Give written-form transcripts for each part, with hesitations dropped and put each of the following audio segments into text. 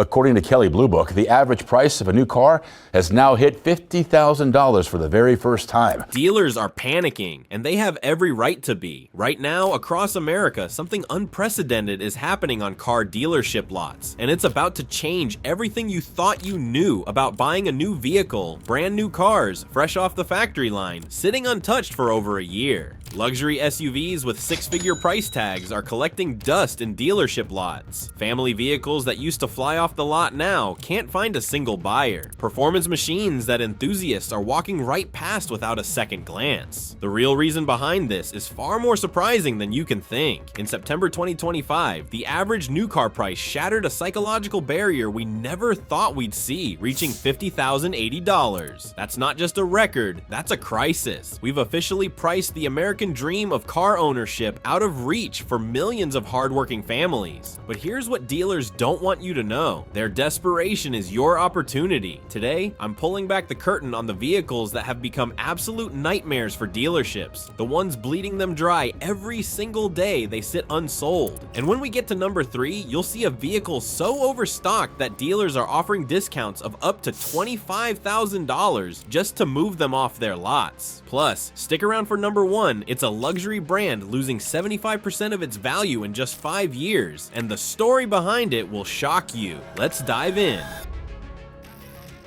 According to Kelley Blue Book, the average price of a new car has now hit $50,000 for the very first time. Dealers are panicking, and they have every right to be. Right now, across America, something unprecedented is happening on car dealership lots, and it's about to change everything you thought you knew about buying a new vehicle, brand new cars, fresh off the factory line, sitting untouched for over a year. Luxury SUVs with six-figure price tags are collecting dust in dealership lots. Family vehicles that used to fly off the lot now can't find a single buyer. Performance machines that enthusiasts are walking right past without a second glance. The real reason behind this is far more surprising than you can think. In September 2025, the average new car price shattered a psychological barrier we never thought we'd see, reaching $50,080. That's not just a record, that's a crisis. We've officially priced the American dream of car ownership out of reach for millions of hardworking families. But here's what dealers don't want you to know. Their desperation is your opportunity. Today, I'm pulling back the curtain on the vehicles that have become absolute nightmares for dealerships, the ones bleeding them dry every single day they sit unsold. And when we get to number 3, you'll see a vehicle so overstocked that dealers are offering discounts of up to $25,000 just to move them off their lots. Plus, stick around for number 1. It's a luxury brand losing 75% of its value in just 5 years, and the story behind it will shock you. Let's dive in.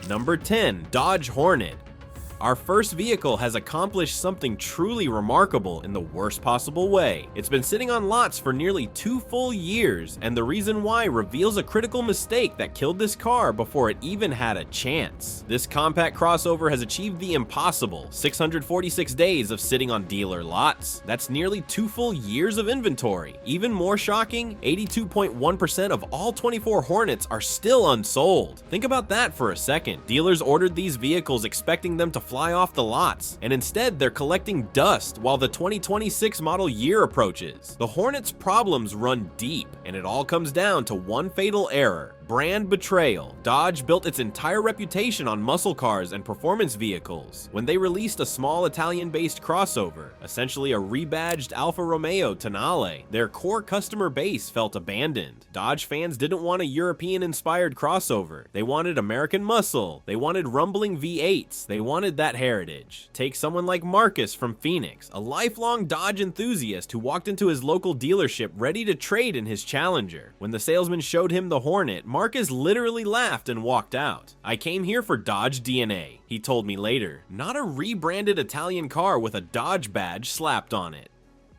Number 10, Dodge Hornet. Our first vehicle has accomplished something truly remarkable in the worst possible way. It's been sitting on lots for nearly 2 full years, and the reason why reveals a critical mistake that killed this car before it even had a chance. This compact crossover has achieved the impossible, 646 days of sitting on dealer lots. That's nearly 2 full years of inventory. Even more shocking, 82.1% of all 24 Hornets are still unsold. Think about that for a second. Dealers ordered these vehicles expecting them to fly off the lots, and instead they're collecting dust while the 2026 model year approaches. The Hornet's problems run deep, and it all comes down to one fatal error: brand betrayal. Dodge built its entire reputation on muscle cars and performance vehicles. When they released a small Italian-based crossover, essentially a rebadged Alfa Romeo Tonale, their core customer base felt abandoned. Dodge fans didn't want a European-inspired crossover. They wanted American muscle. They wanted rumbling V8s. They wanted that heritage. Take someone like Marcus from Phoenix, a lifelong Dodge enthusiast who walked into his local dealership ready to trade in his Challenger. When the salesman showed him the Hornet, Marcus literally laughed and walked out. "I came here for Dodge DNA," he told me later, "not a rebranded Italian car with a Dodge badge slapped on it."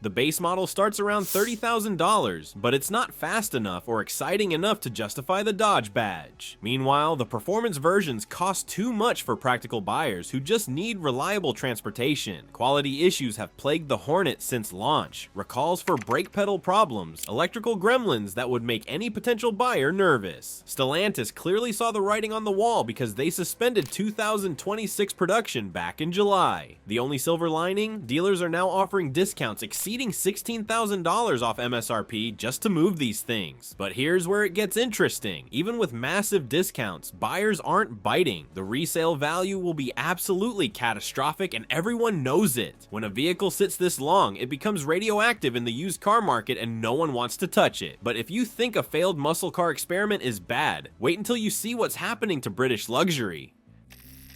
The base model starts around $30,000, but it's not fast enough or exciting enough to justify the Dodge badge. Meanwhile, the performance versions cost too much for practical buyers who just need reliable transportation. Quality issues have plagued the Hornet since launch: recalls for brake pedal problems, electrical gremlins that would make any potential buyer nervous. Stellantis clearly saw the writing on the wall because they suspended 2026 production back in July. The only silver lining? Dealers are now offering discounts exceeding $16,000 off MSRP just to move these things. But here's where it gets interesting. Even with massive discounts, buyers aren't biting. The resale value will be absolutely catastrophic, and everyone knows it. When a vehicle sits this long, it becomes radioactive in the used car market and no one wants to touch it. But if you think a failed muscle car experiment is bad, wait until you see what's happening to British luxury.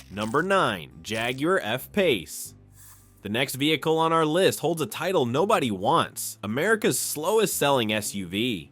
Number 9, Jaguar F-Pace. The next vehicle on our list holds a title nobody wants: America's slowest selling SUV.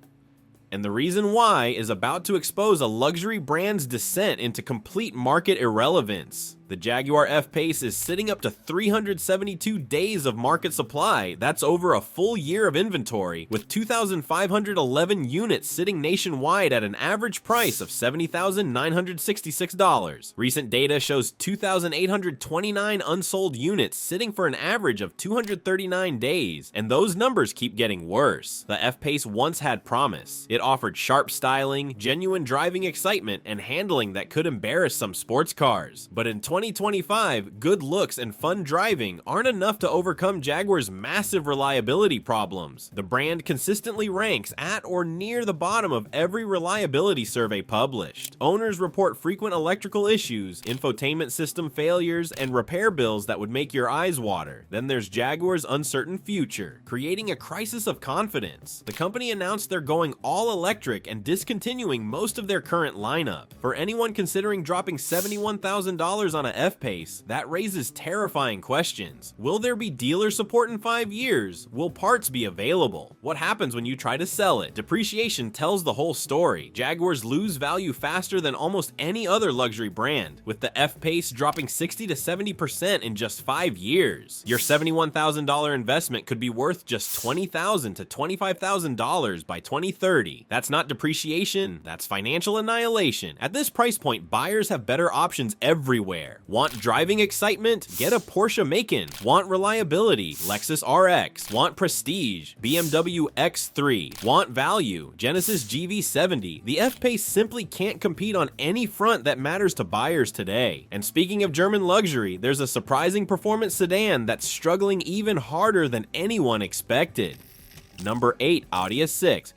And the reason why is about to expose a luxury brand's descent into complete market irrelevance. The Jaguar F-Pace is sitting up to 372 days of market supply. That's over a full year of inventory, with 2,511 units sitting nationwide at an average price of $70,966. Recent data shows 2,829 unsold units sitting for an average of 239 days, and those numbers keep getting worse. The F-Pace once had promise. It offered sharp styling, genuine driving excitement, and handling that could embarrass some sports cars. But in 2025, good looks and fun driving aren't enough to overcome Jaguar's massive reliability problems. The brand consistently ranks at or near the bottom of every reliability survey published. Owners report frequent electrical issues, infotainment system failures, and repair bills that would make your eyes water. Then there's Jaguar's uncertain future, creating a crisis of confidence. The company announced they're going all electric and discontinuing most of their current lineup. For anyone considering dropping $71,000 on a F-Pace, that raises terrifying questions. Will there be dealer support in 5 years? Will parts be available? What happens when you try to sell it? Depreciation tells the whole story. Jaguars lose value faster than almost any other luxury brand, with the F-Pace dropping 60 to 70% in just 5 years. Your $71,000 investment could be worth just $20,000 to $25,000 by 2030. That's not depreciation, that's financial annihilation. At this price point, buyers have better options everywhere. Want driving excitement? Get a Porsche Macan. Want reliability? Lexus RX. Want prestige? BMW X3. Want value? Genesis GV70. The F-Pace simply can't compete on any front that matters to buyers today. And speaking of German luxury, there's a surprising performance sedan that's struggling even harder than anyone expected. Number 8, Audi S6.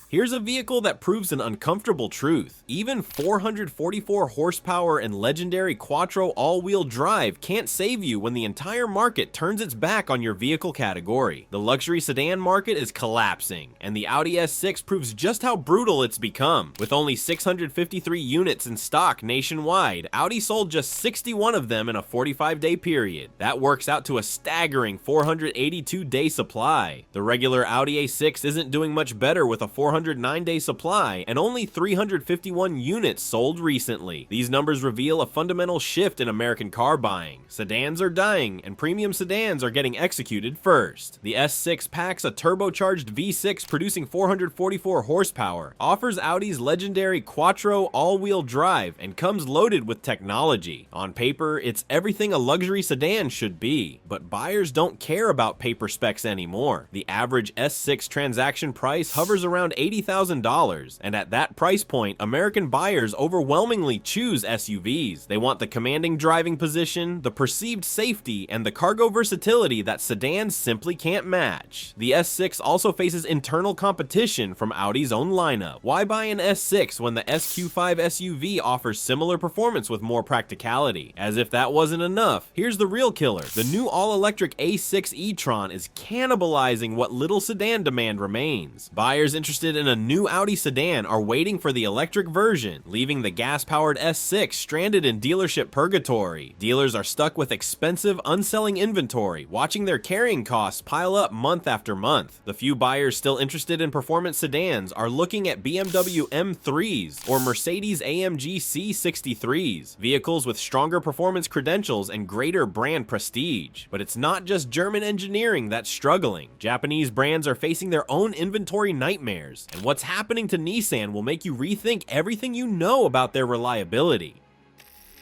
Here's a vehicle that proves an uncomfortable truth. Even 444 horsepower and legendary quattro all-wheel drive can't save you when the entire market turns its back on your vehicle category. The luxury sedan market is collapsing, and the Audi S6 proves just how brutal it's become. With only 653 units in stock nationwide, Audi sold just 61 of them in a 45-day period. That works out to a staggering 482-day supply. The regular Audi A6 isn't doing much better with a 409-day supply and only 351 units sold recently. These numbers reveal a fundamental shift in American car buying. Sedans are dying, and premium sedans are getting executed first. The S6 packs a turbocharged V6 producing 444 horsepower, offers Audi's legendary quattro all-wheel drive, and comes loaded with technology. On paper, it's everything a luxury sedan should be, but buyers don't care about paper specs anymore. The average S6 transaction price hovers around $80,000, and at that price point, American buyers overwhelmingly choose SUVs. They want the commanding driving position, the perceived safety, and the cargo versatility that sedans simply can't match. The S6 also faces internal competition from Audi's own lineup. Why buy an S6 when the SQ5 SUV offers similar performance with more practicality? As if that wasn't enough, here's the real killer. The new all-electric A6 e-tron is cannibalizing what little sedan demand remains. Buyers interested in a new Audi sedan are waiting for the electric version, leaving the gas-powered S6 stranded in dealership purgatory. Dealers are stuck with expensive, unselling inventory, watching their carrying costs pile up month after month. The few buyers still interested in performance sedans are looking at BMW M3s or Mercedes-AMG C63s, vehicles with stronger performance credentials and greater brand prestige. But it's not just German engineering that's struggling. Japanese brands are facing their own inventory nightmares, and what's happening to Nissan will make you rethink everything you know about their reliability.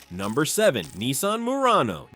Number 7, Nissan Murano.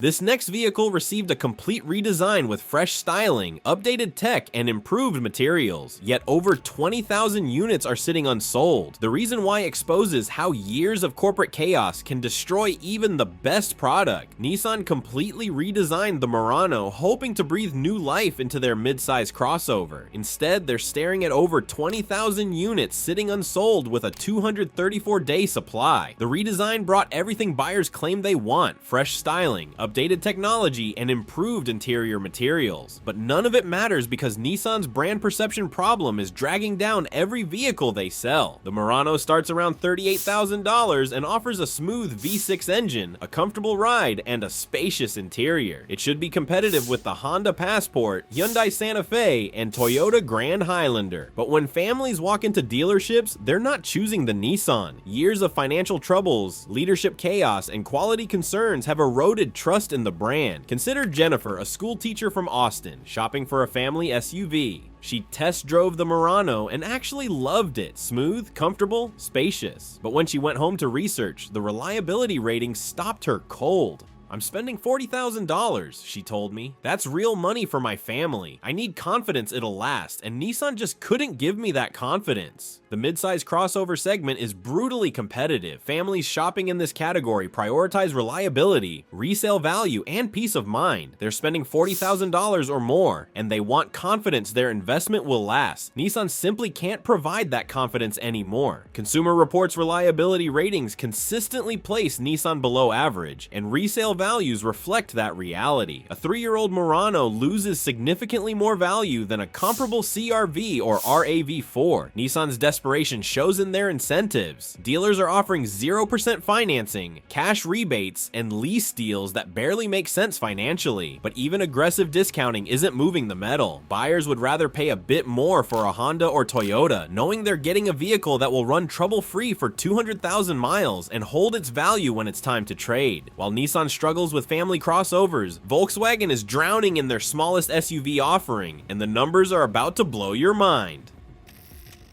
This next vehicle received a complete redesign with fresh styling, updated tech, and improved materials, yet over 20,000 units are sitting unsold. The reason why exposes how years of corporate chaos can destroy even the best product. Nissan completely redesigned the Murano, hoping to breathe new life into their mid-size crossover. Instead, they're staring at over 20,000 units sitting unsold with a 234-day supply. The redesign brought everything buyers claim they want: fresh styling, updated technology, and improved interior materials. But none of it matters because Nissan's brand perception problem is dragging down every vehicle they sell. The Murano starts around $38,000 and offers a smooth V6 engine, a comfortable ride, and a spacious interior. It should be competitive with the Honda Passport, Hyundai Santa Fe, and Toyota Grand Highlander. But when families walk into dealerships, they're not choosing the Nissan. Years of financial troubles, leadership chaos, and quality concerns have eroded trust in the brand. Consider Jennifer, a school teacher from Austin, shopping for a family SUV. She test drove the Murano and actually loved it. Smooth, comfortable, spacious. But when she went home to research, the reliability rating stopped her cold. "I'm spending $40,000, she told me. "That's real money for my family. I need confidence it'll last, and Nissan just couldn't give me that confidence." The midsize crossover segment is brutally competitive. Families shopping in this category prioritize reliability, resale value, and peace of mind. They're spending $40,000 or more, and they want confidence their investment will last. Nissan simply can't provide that confidence anymore. Consumer Reports reliability ratings consistently place Nissan below average, and resale values reflect that reality. A 3-year-old Murano loses significantly more value than a comparable CR-V or RAV4. Nissan's desperation shows in their incentives. Dealers are offering 0% financing, cash rebates, and lease deals that barely make sense financially. But even aggressive discounting isn't moving the metal. Buyers would rather pay a bit more for a Honda or Toyota, knowing they're getting a vehicle that will run trouble-free for 200,000 miles and hold its value when it's time to trade. While Nissan struggles with family crossovers, Volkswagen is drowning in their smallest SUV offering, and the numbers are about to blow your mind.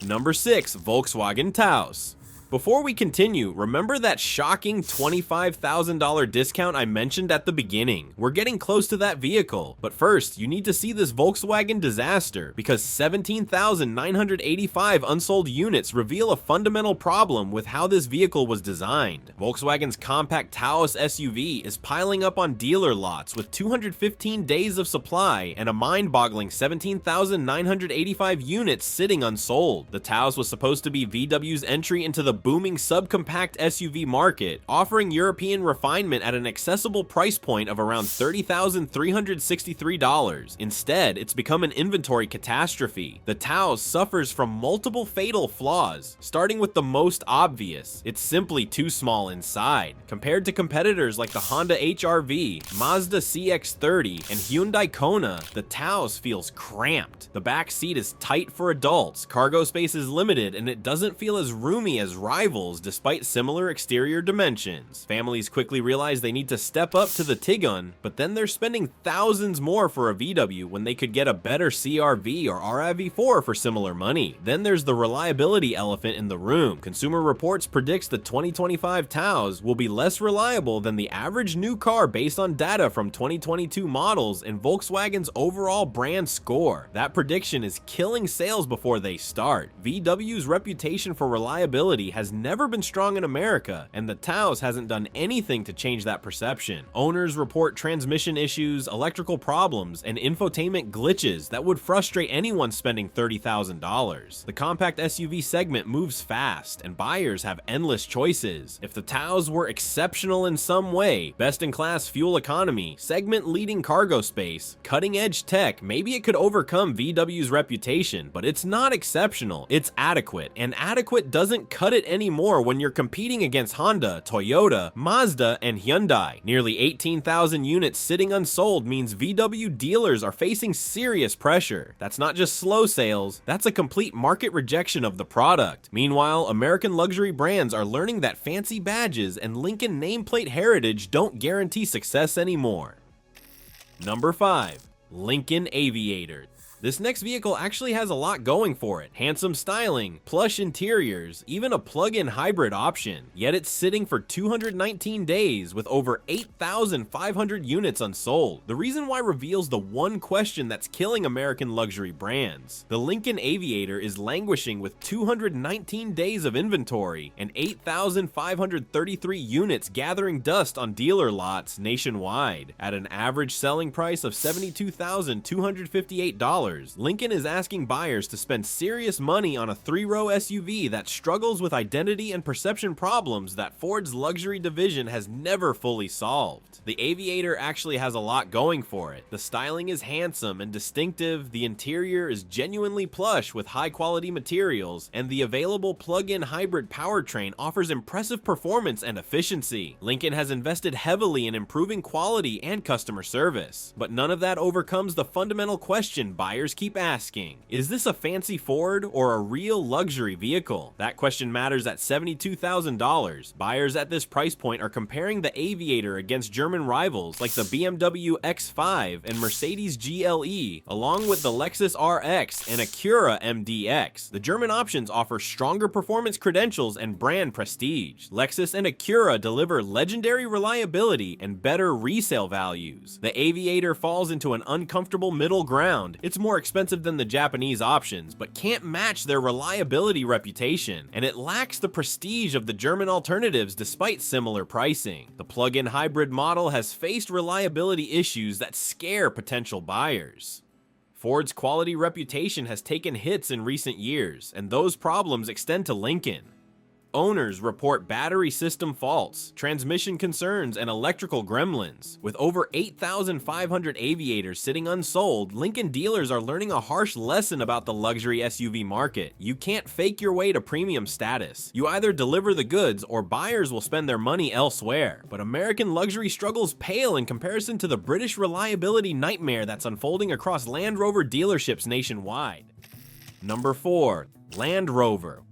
Number 6, Volkswagen Taos. Before we continue, remember that shocking $25,000 discount I mentioned at the beginning? We're getting close to that vehicle, but first, you need to see this Volkswagen disaster, because 17,985 unsold units reveal a fundamental problem with how this vehicle was designed. Volkswagen's compact Taos SUV is piling up on dealer lots with 215 days of supply and a mind-boggling 17,985 units sitting unsold. The Taos was supposed to be VW's entry into the booming subcompact SUV market, offering European refinement at an accessible price point of around $30,363. Instead, it's become an inventory catastrophe. The Taos suffers from multiple fatal flaws, starting with the most obvious. It's simply too small inside. Compared to competitors like the Honda HR-V, Mazda CX-30, and Hyundai Kona, the Taos feels cramped. The back seat is tight for adults, cargo space is limited, and it doesn't feel as roomy as rivals despite similar exterior dimensions. Families quickly realize they need to step up to the Tiguan, but then they're spending thousands more for a VW when they could get a better CR-V or RAV4 for similar money. Then there's the reliability elephant in the room. Consumer Reports predicts the 2025 Taos will be less reliable than the average new car based on data from 2022 models and Volkswagen's overall brand score. That prediction is killing sales before they start. VW's reputation for reliability has never been strong in America, and the Taos hasn't done anything to change that perception. Owners report transmission issues, electrical problems, and infotainment glitches that would frustrate anyone spending $30,000. The compact SUV segment moves fast, and buyers have endless choices. If the Taos were exceptional in some way, best-in-class fuel economy, segment-leading cargo space, cutting-edge tech, maybe it could overcome VW's reputation, but it's not exceptional, it's adequate, and adequate doesn't cut it anymore when you're competing against Honda, Toyota, Mazda, and Hyundai. Nearly 18,000 units sitting unsold means VW dealers are facing serious pressure. That's not just slow sales, that's a complete market rejection of the product. Meanwhile, American luxury brands are learning that fancy badges and Lincoln nameplate heritage don't guarantee success anymore. Number 5. Lincoln Aviator. This next vehicle actually has a lot going for it. Handsome styling, plush interiors, even a plug-in hybrid option. Yet it's sitting for 219 days with over 8,500 units unsold. The reason why reveals the one question that's killing American luxury brands. The Lincoln Aviator is languishing with 219 days of inventory and 8,533 units gathering dust on dealer lots nationwide. At an average selling price of $72,258, Lincoln is asking buyers to spend serious money on a 3-row SUV that struggles with identity and perception problems that Ford's luxury division has never fully solved. The Aviator actually has a lot going for it. The styling is handsome and distinctive, the interior is genuinely plush with high-quality materials, and the available plug-in hybrid powertrain offers impressive performance and efficiency. Lincoln has invested heavily in improving quality and customer service, but none of that overcomes the fundamental question buyers buyers keep asking. Is this a fancy Ford or a real luxury vehicle? That question matters at $72,000. Buyers at this price point are comparing the Aviator against German rivals like the BMW X5 and Mercedes GLE, along with the Lexus RX and Acura MDX. The German options offer stronger performance credentials and brand prestige. Lexus and Acura deliver legendary reliability and better resale values. The Aviator falls into an uncomfortable middle ground. It's more expensive than the Japanese options, but can't match their reliability reputation, and it lacks the prestige of the German alternatives despite similar pricing. The plug-in hybrid model has faced reliability issues that scare potential buyers. Ford's quality reputation has taken hits in recent years, and those problems extend to Lincoln. Owners report battery system faults, transmission concerns, and electrical gremlins. With over 8,500 Aviators sitting unsold, Lincoln dealers are learning a harsh lesson about the luxury SUV market. You can't fake your way to premium status. You either deliver the goods or buyers will spend their money elsewhere. But American luxury struggles pale in comparison to the British reliability nightmare that's unfolding across Land Rover dealerships nationwide. Number 4. Land Rover.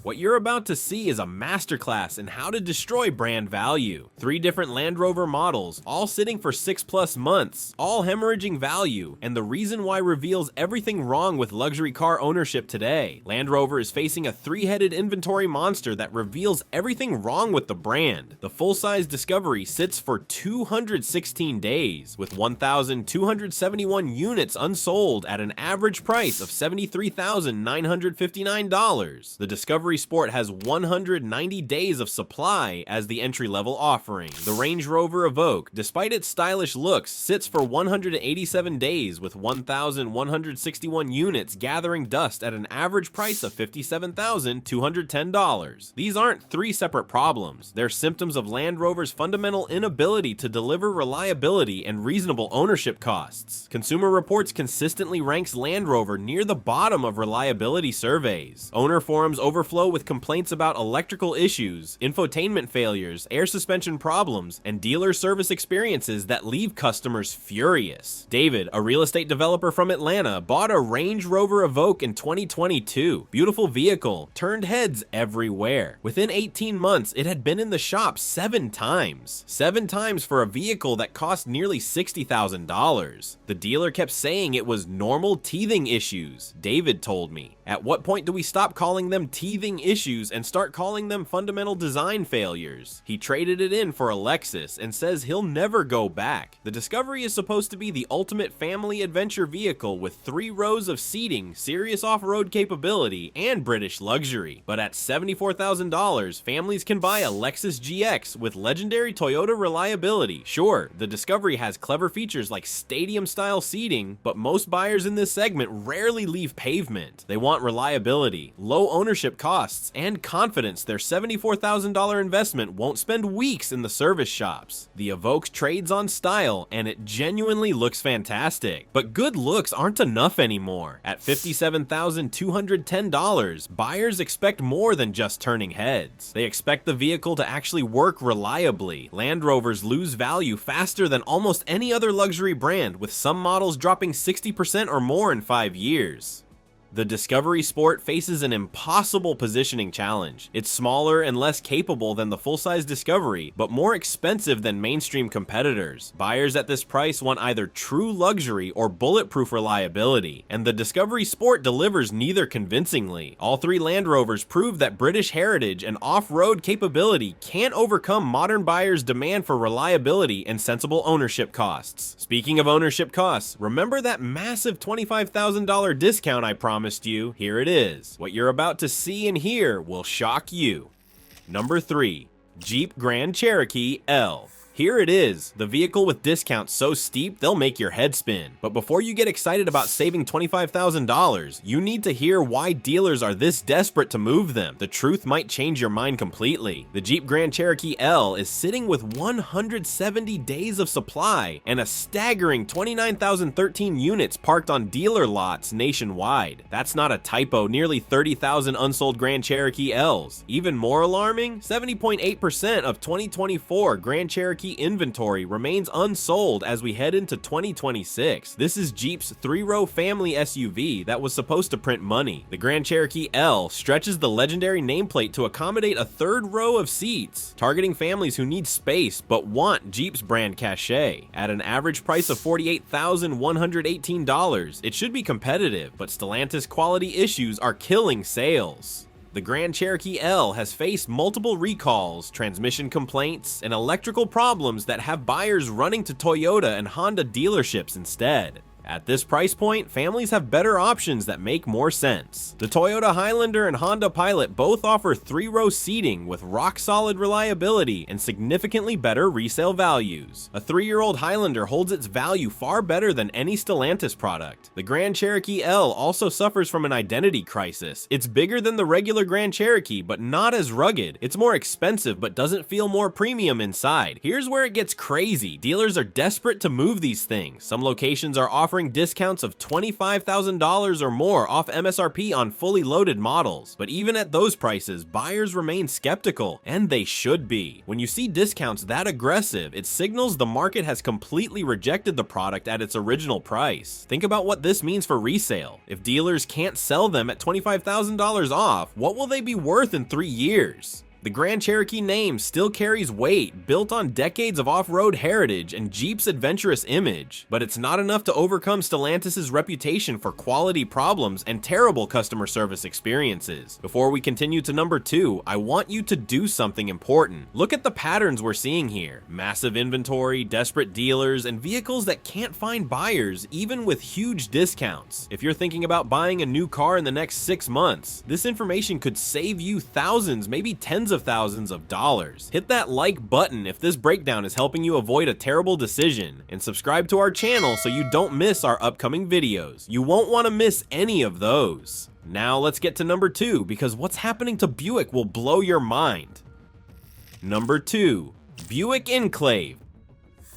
What you're about to see is a masterclass in how to destroy brand value. 3 different Land Rover models, all sitting for 6+ months, all hemorrhaging value, and the reason why reveals everything wrong with luxury car ownership today. Land Rover is facing a 3-headed inventory monster that reveals everything wrong with the brand. The full-size Discovery sits for 216 days, with 1,271 units unsold at an average price of $73,959. The Discovery Sport has 190 days of supply as the entry-level offering. The Range Rover Evoque, despite its stylish looks, sits for 187 days with 1,161 units gathering dust at an average price of $57,210. These aren't 3 separate problems. They're symptoms of Land Rover's fundamental inability to deliver reliability and reasonable ownership costs. Consumer Reports consistently ranks Land Rover near the bottom of reliability surveys. Owner forums overflow with complaints about electrical issues, infotainment failures, air suspension problems, and dealer service experiences that leave customers furious. David, a real estate developer from Atlanta, bought a Range Rover Evoque in 2022. Beautiful vehicle, turned heads everywhere. Within 18 months, it had been in the shop 7 times. 7 times for a vehicle that cost nearly $60,000. The dealer kept saying it was normal teething issues, David told me. At what point do we stop calling them teething issues and start calling them fundamental design failures? He traded it in for a Lexus and says he'll never go back. The Discovery is supposed to be the ultimate family adventure vehicle with 3 rows of seating, serious off-road capability, and British luxury. But at $74,000, families can buy a Lexus GX with legendary Toyota reliability. Sure, the Discovery has clever features like stadium-style seating, but most buyers in this segment rarely leave pavement. They want reliability, low ownership costs, and confidence their $74,000 investment won't spend weeks in the service shops. The Evoque trades on style, and it genuinely looks fantastic. But good looks aren't enough anymore. At $57,210, buyers expect more than just turning heads. They expect the vehicle to actually work reliably. Land Rovers lose value faster than almost any other luxury brand, with some models dropping 60% or more in 5 years. The Discovery Sport faces an impossible positioning challenge. It's smaller and less capable than the full-size Discovery, but more expensive than mainstream competitors. Buyers at this price want either true luxury or bulletproof reliability, and the Discovery Sport delivers neither convincingly. All 3 Land Rovers prove that British heritage and off-road capability can't overcome modern buyers' demand for reliability and sensible ownership costs. Speaking of ownership costs, remember that massive $25,000 discount I promised you? Here it is. What you're about to see and hear will shock you. Number 3. Jeep Grand Cherokee L. Here it is, the vehicle with discounts so steep they'll make your head spin. But before you get excited about saving $25,000, you need to hear why dealers are this desperate to move them. The truth might change your mind completely. The Jeep Grand Cherokee L is sitting with 170 days of supply and a staggering 29,013 units parked on dealer lots nationwide. That's not a typo, nearly 30,000 unsold Grand Cherokee Ls. Even more alarming, 70.8% of 2024 Grand Cherokee Cherokee inventory remains unsold as we head into 2026. This is Jeep's 3-row family SUV that was supposed to print money. The Grand Cherokee L stretches the legendary nameplate to accommodate a third row of seats, targeting families who need space but want Jeep's brand cachet. At an average price of $48,118, it should be competitive, but Stellantis quality issues are killing sales. The Grand Cherokee L has faced multiple recalls, transmission complaints, and electrical problems that have buyers running to Toyota and Honda dealerships instead. At this price point, families have better options that make more sense. The Toyota Highlander and Honda Pilot both offer 3-row seating with rock-solid reliability and significantly better resale values. A 3-year-old Highlander holds its value far better than any Stellantis product. The Grand Cherokee L also suffers from an identity crisis. It's bigger than the regular Grand Cherokee, but not as rugged. It's more expensive, but doesn't feel more premium inside. Here's where it gets crazy. Dealers are desperate to move these things. Some locations are offering discounts of $25,000 or more off MSRP on fully loaded models. But even at those prices, buyers remain skeptical, and they should be. When you see discounts that aggressive, it signals the market has completely rejected the product at its original price. Think about what this means for resale. If dealers can't sell them at $25,000 off, what will they be worth in 3 years? The Grand Cherokee name still carries weight, built on decades of off-road heritage and Jeep's adventurous image, but it's not enough to overcome Stellantis' reputation for quality problems and terrible customer service experiences. Before we continue to number 2, I want you to do something important. Look at the patterns we're seeing here. Massive inventory, desperate dealers, and vehicles that can't find buyers, even with huge discounts. If you're thinking about buying a new car in the next 6 months, this information could save you thousands, maybe tens of thousands of dollars. Hit that like button if this breakdown is helping you avoid a terrible decision, and subscribe to our channel so you don't miss our upcoming videos. You won't want to miss any of those. Now let's get to number 2, because what's happening to Buick will blow your mind. Number 2, Buick Enclave.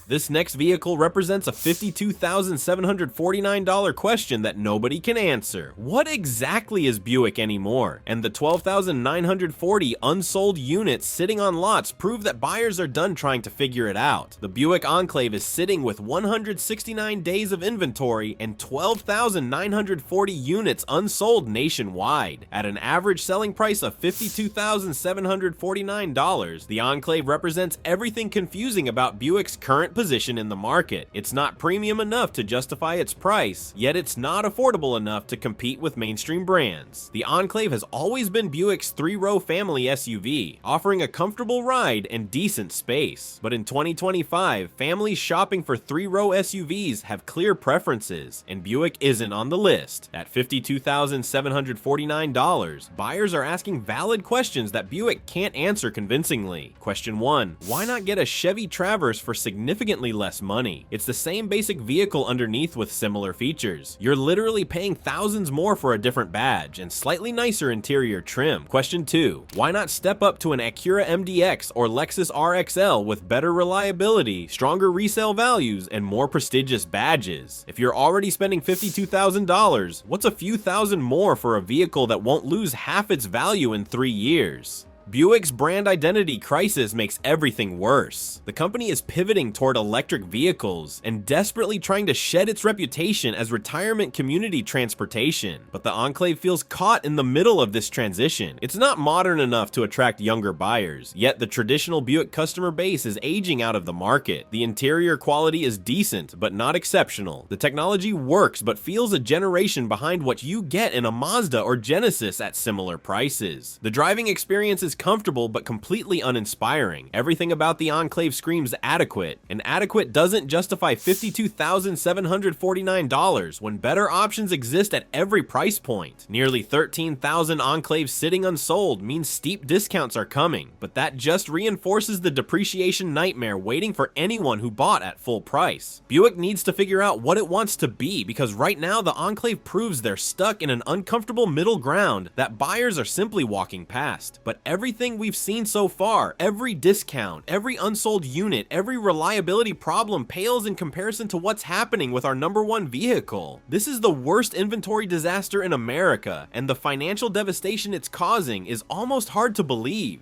This next vehicle represents a $52,749 question that nobody can answer. What exactly is Buick anymore? And the 12,940 unsold units sitting on lots prove that buyers are done trying to figure it out. The Buick Enclave is sitting with 169 days of inventory and 12,940 units unsold nationwide. At an average selling price of $52,749, the Enclave represents everything confusing about Buick's current position in the market. It's not premium enough to justify its price, yet it's not affordable enough to compete with mainstream brands. The Enclave has always been Buick's 3-row family SUV, offering a comfortable ride and decent space. But in 2025, families shopping for 3-row SUVs have clear preferences, and Buick isn't on the list. At $52,749, buyers are asking valid questions that Buick can't answer convincingly. Question 1. Why not get a Chevy Traverse for significantly less money? It's the same basic vehicle underneath with similar features. You're literally paying thousands more for a different badge and slightly nicer interior trim. Question 2. Why not step up to an Acura MDX or Lexus RXL with better reliability, stronger resale values, and more prestigious badges? If you're already spending $52,000, what's a few thousand more for a vehicle that won't lose half its value in 3 years? Buick's brand identity crisis makes everything worse. The company is pivoting toward electric vehicles and desperately trying to shed its reputation as retirement community transportation. But the Enclave feels caught in the middle of this transition. It's not modern enough to attract younger buyers, yet the traditional Buick customer base is aging out of the market. The interior quality is decent, but not exceptional. The technology works, but feels a generation behind what you get in a Mazda or Genesis at similar prices. The driving experience is comfortable but completely uninspiring. Everything about the Enclave screams adequate, and adequate doesn't justify $52,749 when better options exist at every price point. Nearly 13,000 Enclaves sitting unsold means steep discounts are coming, but that just reinforces the depreciation nightmare waiting for anyone who bought at full price. Buick needs to figure out what it wants to be, because right now the Enclave proves they're stuck in an uncomfortable middle ground that buyers are simply walking past. But everything we've seen so far, every discount, every unsold unit, every reliability problem pales in comparison to what's happening with our #1 vehicle. This is the worst inventory disaster in America, and the financial devastation it's causing is almost hard to believe.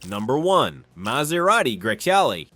Number 1. Maserati Grecale.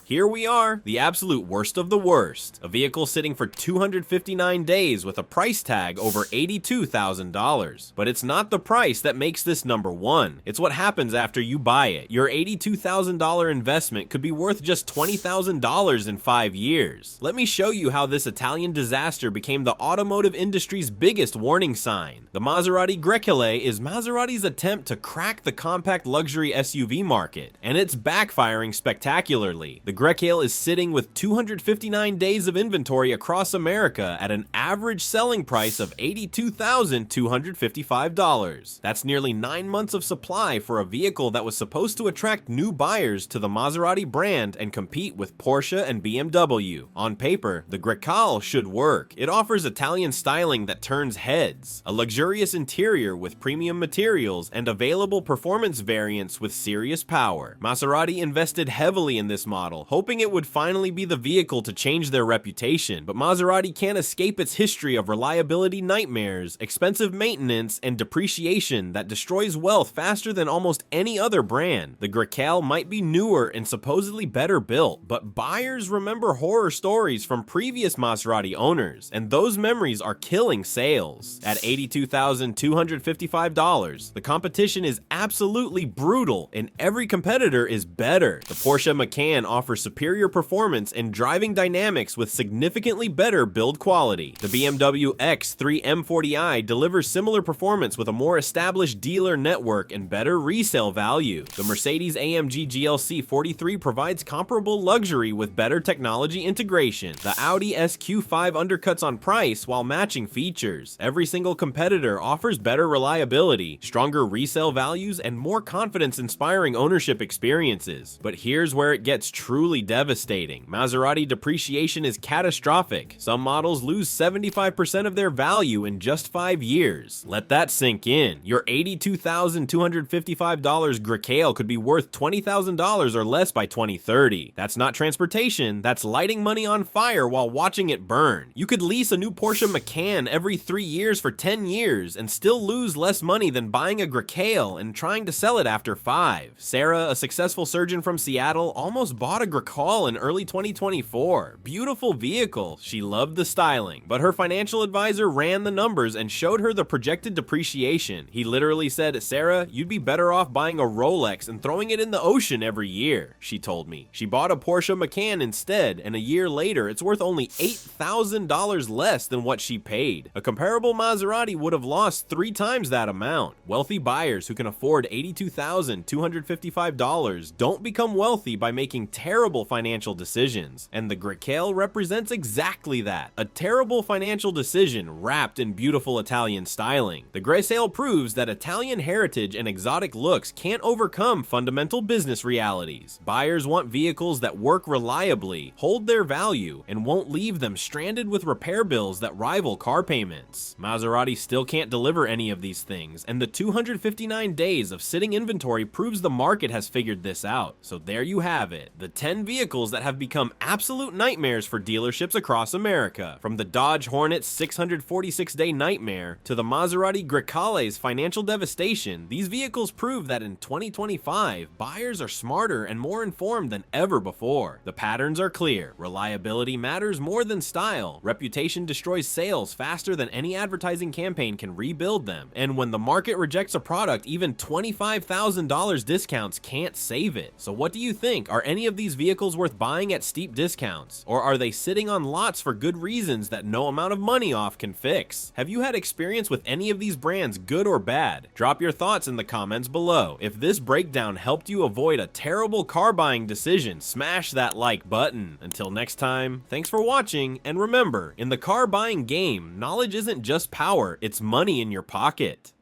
Here we are, the absolute worst of the worst. A vehicle sitting for 259 days with a price tag over $82,000. But it's not the price that makes this number one. It's what happens after you buy it. Your $82,000 investment could be worth just $20,000 in 5 years. Let me show you how this Italian disaster became the automotive industry's biggest warning sign. The Maserati Grecale is Maserati's attempt to crack the compact luxury SUV market, and it's backfiring spectacularly. The Grecale is sitting with 259 days of inventory across America at an average selling price of $82,255. That's nearly 9 months of supply for a vehicle that was supposed to attract new buyers to the Maserati brand and compete with Porsche and BMW. On paper, the Grecale should work. It offers Italian styling that turns heads, a luxurious interior with premium materials, and available performance variants with serious power. Maserati invested heavily in this model, hoping it would finally be the vehicle to change their reputation, but Maserati can't escape its history of reliability nightmares, expensive maintenance, and depreciation that destroys wealth faster than almost any other brand. The Grecale might be newer and supposedly better built, but buyers remember horror stories from previous Maserati owners, and those memories are killing sales. At $82,255, the competition is absolutely brutal, and every competitor is better. The Porsche Macan offers superior performance and driving dynamics with significantly better build quality. The BMW X3 M40i delivers similar performance with a more established dealer network and better resale value. The Mercedes-AMG GLC 43 provides comparable luxury with better technology integration. The Audi SQ5 undercuts on price while matching features. Every single competitor offers better reliability, stronger resale values, and more confidence-inspiring ownership experiences. But here's where it gets truly devastating. Maserati depreciation is catastrophic. Some models lose 75% of their value in just 5 years. Let that sink in. Your $82,255 Grecale could be worth $20,000 or less by 2030. That's not transportation, that's lighting money on fire while watching it burn. You could lease a new Porsche Macan every 3 years for 10 years and still lose less money than buying a Grecale and trying to sell it after 5. Sarah, a successful surgeon from Seattle, almost bought a Grecale in early 2024. Beautiful vehicle. She loved the styling, but her financial advisor ran the numbers and showed her the projected depreciation. He literally said, "Sarah, you'd be better off buying a Rolex and throwing it in the ocean every year," she told me. She bought a Porsche Macan instead, and a year later, it's worth only $8,000 less than what she paid. A comparable Maserati would have lost 3 times that amount. Wealthy buyers who can afford $82,255 don't become wealthy by making terrible financial decisions, and the Grecale represents exactly that. A terrible financial decision wrapped in beautiful Italian styling. The Grecale proves that Italian heritage and exotic looks can't overcome fundamental business realities. Buyers want vehicles that work reliably, hold their value, and won't leave them stranded with repair bills that rival car payments. Maserati still can't deliver any of these things, and the 259 days of sitting inventory proves the market has figured this out. So there you have it, the 10 vehicles that have become absolute nightmares for dealerships across America. From the Dodge Hornet's 646-day nightmare to the Maserati Grecale's financial devastation, these vehicles prove that in 2025, buyers are smarter and more informed than ever before. The patterns are clear. Reliability matters more than style. Reputation destroys sales faster than any advertising campaign can rebuild them. And when the market rejects a product, even $25,000 discounts can't save it. So what do you think? Are any of these vehicles worth buying at steep discounts? Or are they sitting on lots for good reasons that no amount of money off can fix? Have you had experience with any of these brands, good or bad? Drop your thoughts in the comments below. If this breakdown helped you avoid a terrible car buying decision, smash that like button. Until next time, thanks for watching, and remember, in the car buying game, knowledge isn't just power, it's money in your pocket.